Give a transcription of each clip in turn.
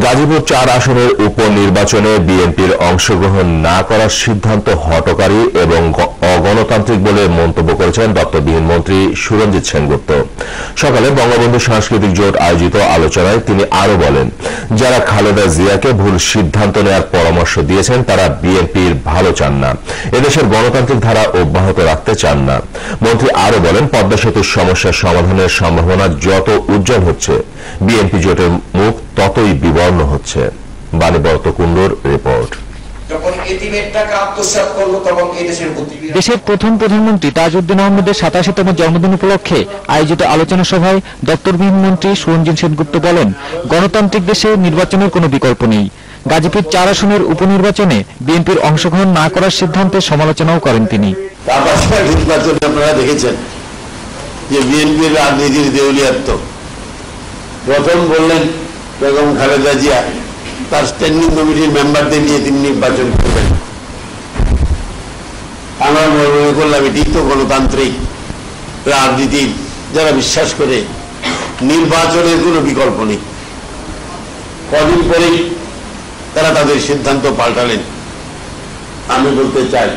গাজীপুর ৪ আসনের উপনির্বাচনে বিএনপির অংশগ্রহণ না করার সিদ্ধান্ত হঠকারী এবং অগণতান্ত্রিক বলে মন্তব্য করেছেন দপ্তরবিহীন মন্ত্রী সুরঞ্জিত সেনগুপ্ত। সকালে বঙ্গবন্ধু সাংস্কৃতিক জোট আয়োজিত আলোচনায় তিনি আরও বলেন, যারা খালেদা জিয়াকে ভুল সিদ্ধান্ত নেওয়ার পরামর্শ দিয়েছেন তারা বিএনপির ভালো চান না, এদেশের গণতান্ত্রিক ধারা অব্যাহত রাখতে চান না। মন্ত্রী আরও বলেন, পদ্মা সেতুর সমস্যার সমাধানের সম্ভাবনা যত উজ্জ্বল হচ্ছে বিএনপি জোটের মুখ ততই বিবর্ণ হচ্ছে। বাণীবর্ত কুণ্ডুর রিপোর্ট। দেশের প্রথম প্রধানমন্ত্রী তাজউদ্দিন আহমেদের ৮৭তম জন্মদিন উপলক্ষে আয়োজিত আলোচনা সভায় দপ্তরবিহীন মন্ত্রী সুরঞ্জিত সেনগুপ্ত বলেন, গণতান্ত্রিক দেশে নির্বাচনের কোনো বিকল্প নেই। গাজীপুর ৪ আসনের উপনির্বাচনে বিএনপির অংশগ্রহণ না করার সিদ্ধান্তের সমালোচনাও করেন তিনি। আপনারা দেখেছেন যে বিএনপির রাজনীতির দেউলিয়াত্ব। প্রথম বললেন বেগম খালেদা জিয়া তার স্ট্যান্ডিং কমিটির মেম্বারদের নিয়ে তিনি নির্বাচন করবেন। আমরা মনে করলাম এটি তো গণতান্ত্রিক রাজনীতি, যারা বিশ্বাস করে নির্বাচনের কোনো বিকল্প নেই। কদিন পরেই তারা তাদের সিদ্ধান্ত পাল্টালেন। আমি বলতে চাই,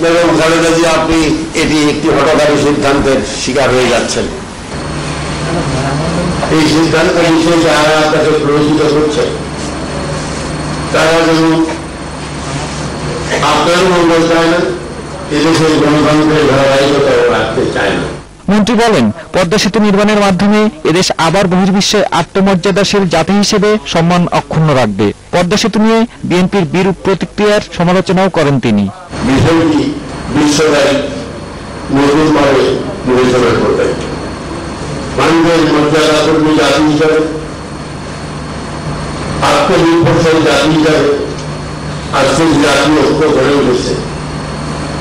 বেগম খালেদা জিয়া, আপনি এটি একটি হঠকারী সিদ্ধান্তের শিকার হয়ে যাচ্ছেন। এই সিদ্ধান্ত বিষয়ে যারা আপনাকে প্ররোচিত করছে তারা যেন আপনারও মঙ্গল চায় না, এদেশের গণতন্ত্রের ধারাবাহিকতা রাখতে চায় না। মন্ত্রী বলেন, পদ্মা সেতু নির্মাণের মাধ্যমে এদেশ আবার বহির্বিশ্বে আত্মমর্যাদাশীল জাতি হিসেবে সম্মান অক্ষুণ্ণ রাখবে। পদ্মা সেতু নিয়ে বিএনপির বিরূপ প্রতিক্রিয়ার সমালোচনাও করেন তিনি। বিষয়টি বিশ্বব্যাপী নতুনভাবে বিবেচনা করতে, মানুষের মর্যাদাপূর্ণ জাতি হিসাবে, আত্মনির্ভরশীল জাতি হিসাবে আজকে জাতীয় ঐক্য গড়ে উঠেছে,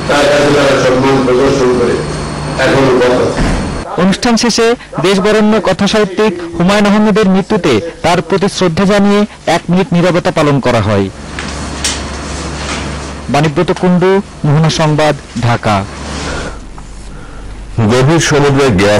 তার কাছে তারা সম্মান প্রদর্শন করে এখনো কথা। অনুষ্ঠান শেষে দেশবরেণ্য কথাসাহিত্যিক হুমায়ুন আহমেদের মৃত্যুতে তার প্রতি শ্রদ্ধা জানিয়ে ১ মিনিট নীরবতা পালন করা হয়। বাণীব্রত কুণ্ডু, মোহনা সংবাদ, ঢাকা। গভীর সমুদ্রে গ্যাস